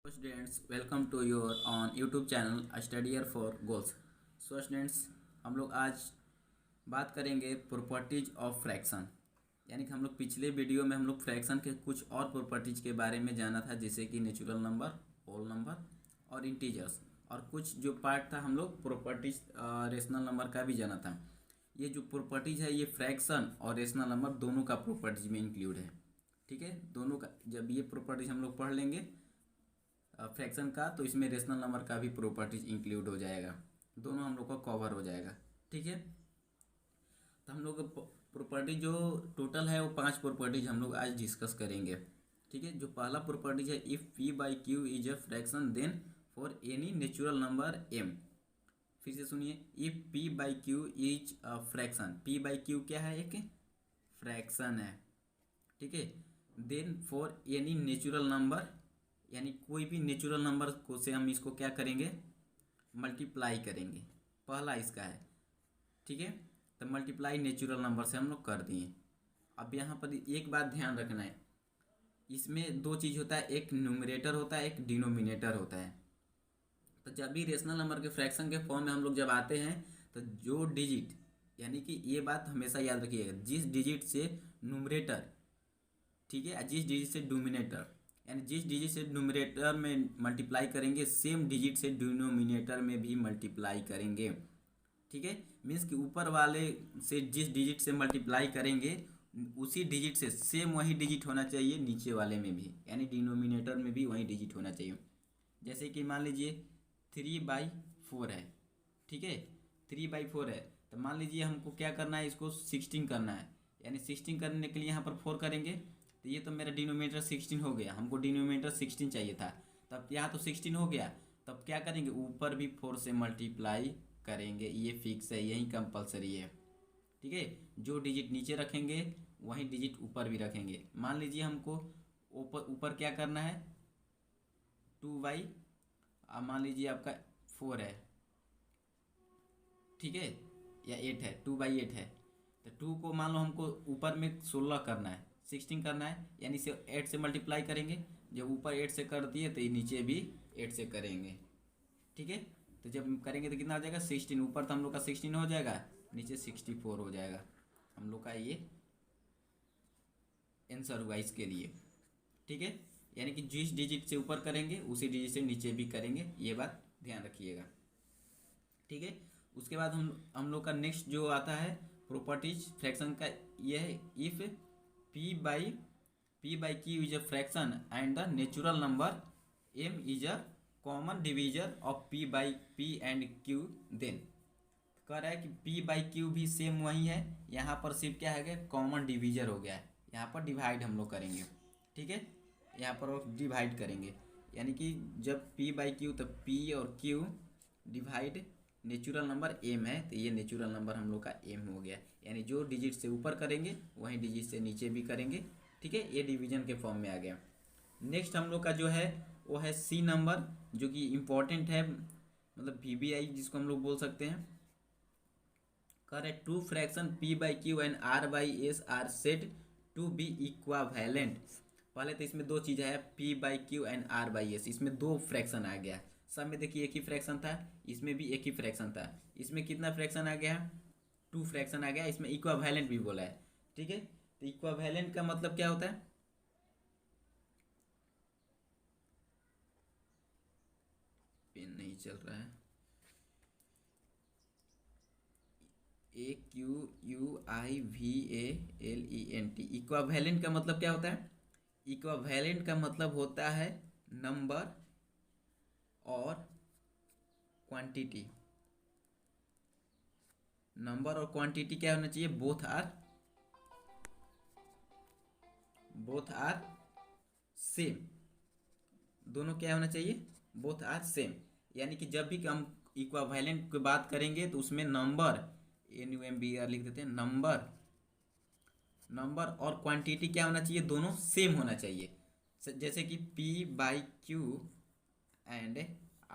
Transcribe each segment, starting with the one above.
Students welcome to your on YouTube channel studier for goals. Students हम लोग आज बात करेंगे प्रॉपर्टीज ऑफ फ्रैक्शन। यानी कि हम लोग पिछले वीडियो में हम लोग फ्रैक्शन के कुछ और प्रॉपर्टीज के बारे में जाना था, जैसे कि नेचुरल नंबर, होल नंबर और इंटीजर्स, और कुछ जो पार्ट था हम लोग प्रॉपर्टीज रेशनल नंबर का भी जाना था। ये जो प्रॉपर्टीज है ये फ्रैक्शन और रेशनल नंबर दोनों का प्रॉपर्टीज में इंक्लूड है। ठीक है, दोनों का जब ये प्रॉपर्टीज हम लोग पढ़ लेंगे फ्रैक्शन का, तो इसमें रेशनल नंबर का भी प्रॉपर्टीज इंक्लूड हो जाएगा, दोनों हम लोग का कवर हो जाएगा। ठीक है, तो हम लोग प्रॉपर्टी जो टोटल है वो 5 प्रॉपर्टीज हम लोग आज डिस्कस करेंगे। ठीक है, जो पहला प्रॉपर्टीज है, if p by q is a fraction then for any natural number m. फिर से सुनिए, if p by q is a fraction, p by q क्या है, एक फ्रैक्शन है। ठीक है, then for any natural number, यानी कोई भी नेचुरल नंबर को से हम इसको क्या करेंगे, मल्टीप्लाई करेंगे। पहला इसका है। ठीक है, तो मल्टीप्लाई नेचुरल नंबर से हम लोग कर दिए। अब यहाँ पर एक बात ध्यान रखना है, इसमें दो चीज़ होता है, एक न्यूमरेटर होता है, एक डिनोमिनेटर होता है। तो जब भी रेशनल नंबर के फ्रैक्शन के फॉर्म में हम लोग जब आते हैं, तो जो डिजिट, यानी कि ये बात हमेशा याद रखिएगा, जिस डिजिट से न्यूमरेटर, ठीक है, जिस डिजिट से डिनोमिनेटर, यानी जिस डिजिट से न्यूमरेटर में मल्टीप्लाई करेंगे, सेम डिजिट से डिनोमिनेटर में भी मल्टीप्लाई करेंगे। ठीक है, मीन्स कि ऊपर वाले से जिस डिजिट से मल्टीप्लाई करेंगे, उसी डिजिट से सेम वही डिजिट होना चाहिए नीचे वाले में भी, यानी डिनोमिनेटर में भी वही डिजिट होना चाहिए। जैसे कि मान लीजिए 3/4 है। ठीक है, 3/4 है, तो मान लीजिए हमको क्या करना है, इसको 16 करना है। यानी 16 करने के लिए यहाँ पर 4 करेंगे, तो ये तो मेरा डिनोमिनेटर 16 हो गया, हमको डिनोमिनेटर 16 चाहिए था, तब यहाँ तो 16 हो गया। तब क्या करेंगे, ऊपर भी 4 से मल्टीप्लाई करेंगे, ये फिक्स है, यही कंपलसरी है। ठीक है, जो डिजिट नीचे रखेंगे वही डिजिट ऊपर भी रखेंगे। मान लीजिए हमको ऊपर ऊपर क्या करना है, 2 मान लीजिए आपका 4 है, ठीक है, या 8 है, 2/8 है, तो 2 को मान लो हमको ऊपर में 16 करना है, 16 करना है, यानी से 8 से मल्टीप्लाई करेंगे। जब ऊपर 8 से कर दिए तो ये नीचे भी 8 से करेंगे। ठीक है, तो जब करेंगे तो कितना हो जाएगा, 16। ऊपर तो हम लोग का 16 हो जाएगा, नीचे 64 हो जाएगा। हम लोग का ये आंसर हुआ इसके लिए। ठीक है, यानी कि जिस डिजिट से ऊपर करेंगे उसी डिजिट से नीचे भी करेंगे, ये बात ध्यान रखिएगा। ठीक है, उसके बाद हम लोग का नेक्स्ट जो आता है प्रॉपर्टीज फ्रैक्शन का, ये है, if p by q is a fraction and the natural number m is a common divisor of p and q, then कह रहा है कि पी बाई क्यू भी सेम वही है, यहाँ पर सिर्फ क्या है, कॉमन डिवीजर हो गया है, यहाँ पर डिवाइड हम लोग करेंगे। ठीक है, यहाँ पर डिवाइड करेंगे, यानी कि जब पी बाई क्यू, तो पी और q divide natural number m है, तो ये नेचुरल नंबर हम लोग का एम हो गया। यानी जो डिजिट से ऊपर करेंगे वही डिजिट से नीचे भी करेंगे। ठीक है, ये डिवीजन के फॉर्म में आ गया। नेक्स्ट हम लोग का जो है वो है सी नंबर, जो कि इम्पोर्टेंट है, मतलब वीबीआई जिसको हम लोग बोल सकते हैं। कर है, two fraction p by q and r by s are said to be equivalent. पहले तो इसमें दो चीज़ है, p by q and r by s, इसमें दो फ्रैक्शन आ गया। सब में देखिए एक ही फ्रैक्शन था, इसमें भी एक ही फ्रैक्शन था। इसमें कितना फ्रैक्शन आ गया, 2 फ्रैक्शन आ गया। इसमें इक्वावेलेंट भी बोला है। ठीक है, तो इक्वावेलेंट का मतलब क्या होता है, पेन नहीं चल रहा है, AQUIVALENT। इक्वावेलेंट का मतलब क्या होता है, इक्वावेलेंट का मतलब होता है नंबर और क्वांटिटी। नंबर और क्वांटिटी क्या होना चाहिए, बोथ आर सेम। दोनों क्या होना चाहिए, बोथ आर सेम। यानी कि जब भी हम इक्वावेलेंट की बात करेंगे तो उसमें नंबर, NUMBR लिख देते हैं, नंबर और क्वांटिटी क्या होना चाहिए, दोनों सेम होना चाहिए। जैसे कि P by q and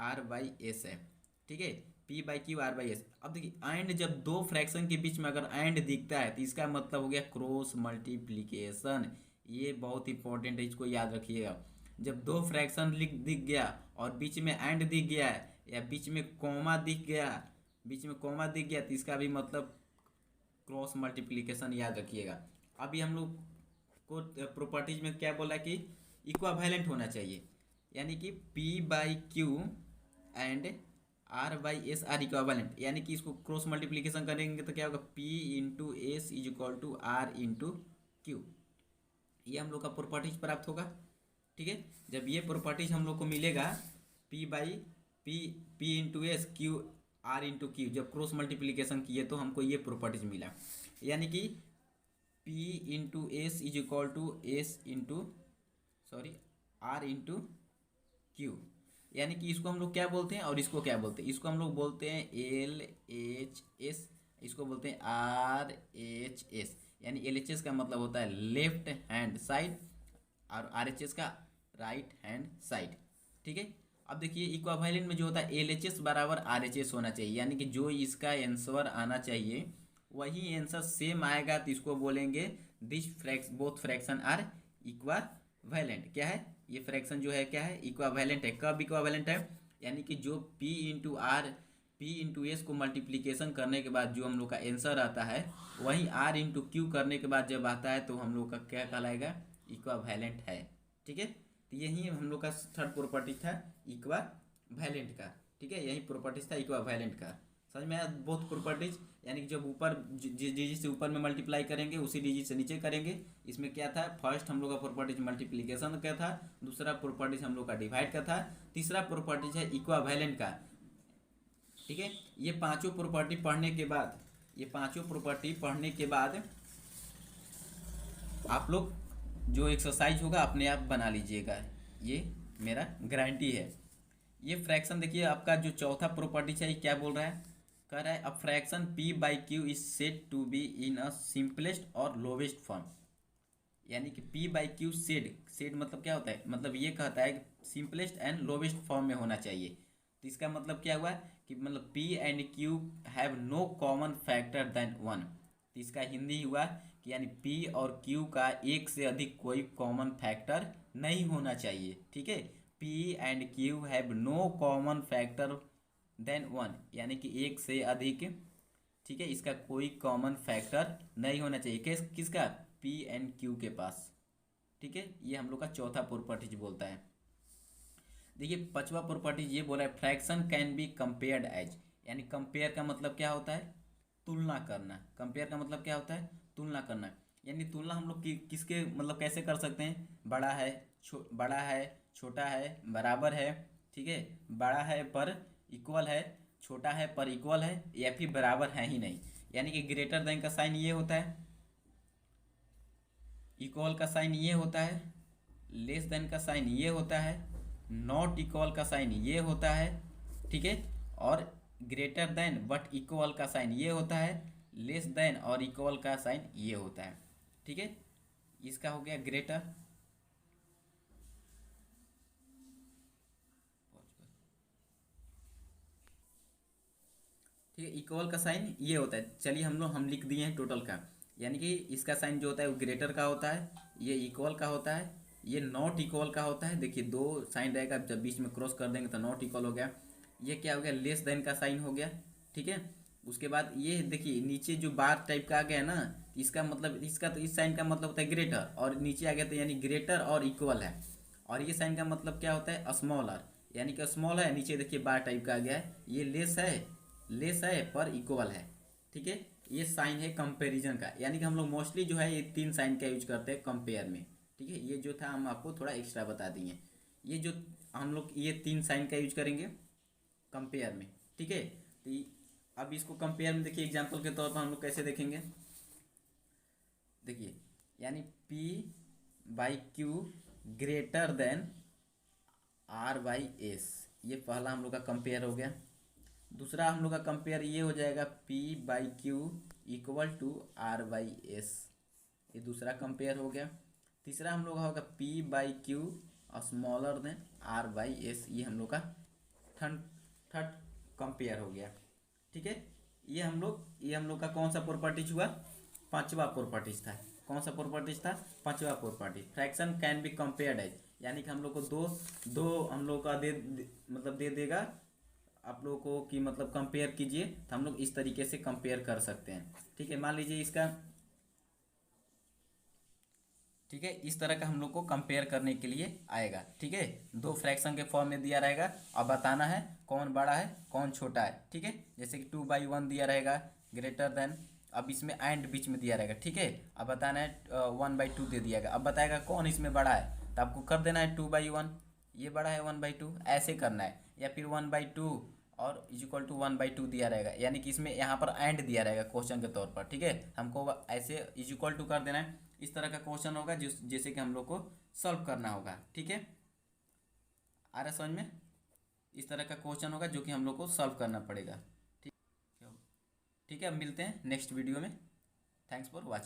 R by S है। ठीक है, P by Q R by S. अब देखिए एंड, जब दो फ्रैक्शन के बीच में अगर एंड दिखता है तो इसका मतलब हो गया क्रॉस मल्टीप्लीकेशन। ये बहुत इंपॉर्टेंट है, इसको याद रखिएगा। जब दो फ्रैक्शन दिख गया और बीच में एंड दिख गया है या बीच में कॉमा दिख गया, तो इसका भी मतलब क्रॉस मल्टीप्लिकेशन याद रखिएगा। अभी हम लोग को प्रॉपर्टीज में क्या बोला कि इक्वावेलेंट होना चाहिए, यानी कि p by q and r by s are equivalent, यानी कि इसको क्रॉस मल्टीप्लिकेशन करेंगे तो क्या होगा, p into s is equal to r into q. ये हम लोग का प्रॉपर्टीज प्राप्त होगा। ठीक है, जब ये प्रॉपर्टीज हम लोग को मिलेगा p by p into s q r into q, जब क्रॉस मल्टीप्लिकेशन किए तो हमको ये प्रॉपर्टीज मिला, यानी कि p into s is equal to s into r into q, यानी कि इसको हम लोग क्या बोलते हैं और इसको क्या बोलते हैं, इसको हम लोग बोलते हैं एल एच एस, इसको बोलते हैं आर एच एस, यानी एल एच एस का मतलब होता है लेफ्ट हैंड साइड और आर एच एस का राइट हैंड साइड। ठीक है, अब देखिए इक्वावेलेंट में जो होता है एल एच एस बराबर आर एच एस होना चाहिए, यानी कि जो इसका आंसर आना चाहिए वही आंसर सेम आएगा, तो इसको बोलेंगे बोथ फ्रैक्शन आर इक्वावेलेंट। क्या है ये फ्रैक्शन जो है, क्या है, इक्वावेलेंट है। कब इक्वावेलेंट है, यानी कि जो पी इंटू एस को मल्टीप्लिकेशन करने के बाद जो हम लोग का आंसर आता है वही आर इंटू क्यू करने के बाद जब आता है तो हम लोग का क्या कहलाएगा, इक्वावेलेंट है। ठीक है, तो यही हम लोग का थर्ड प्रॉपर्टी था इक्वावेलेंट का। ठीक है, यही प्रॉपर्टीज था इक्वावेलेंट का। समझ में आया बोथ प्रॉपर्टीज, यानी कि जब ऊपर जिस डिजिट से ऊपर में मल्टीप्लाई करेंगे उसी डिजिट से नीचे करेंगे। इसमें क्या था, फर्स्ट हम लोग का प्रॉपर्टीज मल्टीप्लिकेशन का था, दूसरा प्रॉपर्टीज हम लोग का डिवाइड का था, तीसरा प्रॉपर्टीज है इक्वावेलेंट का। ठीक है, ये पांचों प्रॉपर्टी पढ़ने के बाद आप लोग जो एक्सरसाइज होगा अपने आप बना लीजिएगा, ये मेरा गारंटी है। ये फ्रैक्शन देखिए आपका जो चौथा प्रॉपर्टी है क्या बोल रहा है, कह रहा है a fraction p by q is said to be in a simplest और लोवेस्ट फॉर्म, यानी कि पी बाई क्यू सेड मतलब क्या होता है, मतलब ये कहता है कि सिंपलेस्ट एंड लोवेस्ट फॉर्म में होना चाहिए। तो इसका मतलब क्या हुआ कि मतलब p and q have no common factor then one, तो इसका हिंदी हुआ कि यानी पी और क्यू का एक से अधिक कोई कॉमन फैक्टर नहीं होना चाहिए। ठीक है, p and q have no common factor then one, यानी कि एक से अधिक, ठीक है, इसका कोई कॉमन फैक्टर नहीं होना चाहिए किसका, पी एंड क्यू के पास। ठीक है, ये हम लोग का चौथा प्रॉपर्टीज बोलता है। देखिए पांचवा प्रॉपर्टीज ये बोला है fraction can be compared as, यानी कंपेयर का मतलब क्या होता है, तुलना करना। कंपेयर का मतलब क्या होता है, तुलना करना, यानी तुलना हम लोग किसके मतलब कैसे कर सकते हैं, बड़ा है छोटा है बराबर है, ठीक है, बड़ा है पर इक्वल है, छोटा है पर इक्वल है, या फिर बराबर है ही नहीं। यानी कि ग्रेटर देन का साइन ये होता है, इक्वल का साइन ये होता है, लेस देन का साइन ये होता है, नॉट इक्वल का साइन ये होता है। ठीक है, और ग्रेटर देन बट इक्वल का साइन ये होता है, लेस देन और इक्वल का साइन ये होता है। ठीक है, इसका हो गया ग्रेटर। ठीक है, इक्वल का साइन ये होता है, चलिए हम लिख दिए हैं टोटल का, यानी कि इसका साइन जो होता है वो ग्रेटर का होता है, ये इक्वल का होता है, ये नॉट इक्वल का होता है। देखिए दो साइन रहेगा, जब बीच में क्रॉस कर देंगे तो नॉट इक्वल हो गया। ये क्या हो गया, लेस देन का साइन हो गया। ठीक है, उसके बाद ये देखिए नीचे जो बार टाइप का आ गया ना, इसका मतलब इसका तो इस साइन का मतलब होता है ग्रेटर, और नीचे आ गया तो यानी ग्रेटर और इक्वल है। और ये साइन का मतलब क्या होता है, स्मॉलर, यानी कि स्मॉल है, नीचे देखिए बार टाइप का आ गया है, ये लेस है पर इक्वल है। ठीक है, ये साइन है कंपैरिजन का, यानी कि हम लोग मोस्टली जो है ये तीन साइन का यूज करते हैं कंपेयर में। ठीक है, ये जो था हम आपको थोड़ा एक्स्ट्रा बता दिए, ये जो हम लोग ये तीन साइन का यूज करेंगे कंपेयर में। ठीक है, तो अब इसको कंपेयर में देखिए एग्जांपल के तौर पर हम लोग कैसे देखेंगे, देखिए यानी P by Q greater than R by s, ये पहला हम लोग का कंपेयर हो गया। दूसरा हम लोग का कंपेयर ये हो जाएगा P by q equal to R by s, ये दूसरा कंपेयर हो गया। तीसरा हम लोग का होगा P by Q smaller than R by s, ये हम लोग का थर्ड कंपेयर हो गया। ठीक है, ये हम लोग का कौन सा प्रॉपर्टीज हुआ, पांचवा प्रॉपर्टीज था। कौन सा प्रॉपर्टीज था, पांचवा property, fraction can be compared as, यानी कि हम लोग को दो दो हम लोग का मतलब दे देगा आप लोगों को कि मतलब कंपेयर कीजिए, तो हम लोग इस तरीके से कंपेयर कर सकते हैं। ठीक है, मान लीजिए इसका, ठीक है, इस तरह का हम लोग को कंपेयर करने के लिए आएगा। ठीक है, दो फ्रैक्शन के फॉर्म में दिया रहेगा, अब बताना है कौन बड़ा है कौन छोटा है। ठीक है, जैसे कि 2/1 दिया रहेगा ग्रेटर देन, अब इसमें एंड बीच में दिया रहेगा। ठीक है, अब बताना है 1/2 दे दिया गया, अब बताएगा कौन इसमें बड़ा है, तो आपको कर देना है 2/1, ये बड़ा है 1/2, ऐसे करना है। या फिर 1/2 और इक्वल टू 1/2 दिया रहेगा, यानी कि इसमें यहाँ पर एंड दिया रहेगा क्वेश्चन के तौर पर। ठीक है, हमको ऐसे इक्वल टू कर देना है। इस तरह का क्वेश्चन होगा जैसे कि हम लोग को सॉल्व करना होगा। ठीक है, आ रहा समझ में? इस तरह का क्वेश्चन होगा जो कि हम लोग को सॉल्व करना पड़ेगा। ठीक, ठीक है, अब मिलते हैं नेक्स्ट वीडियो में। Thanks for watching.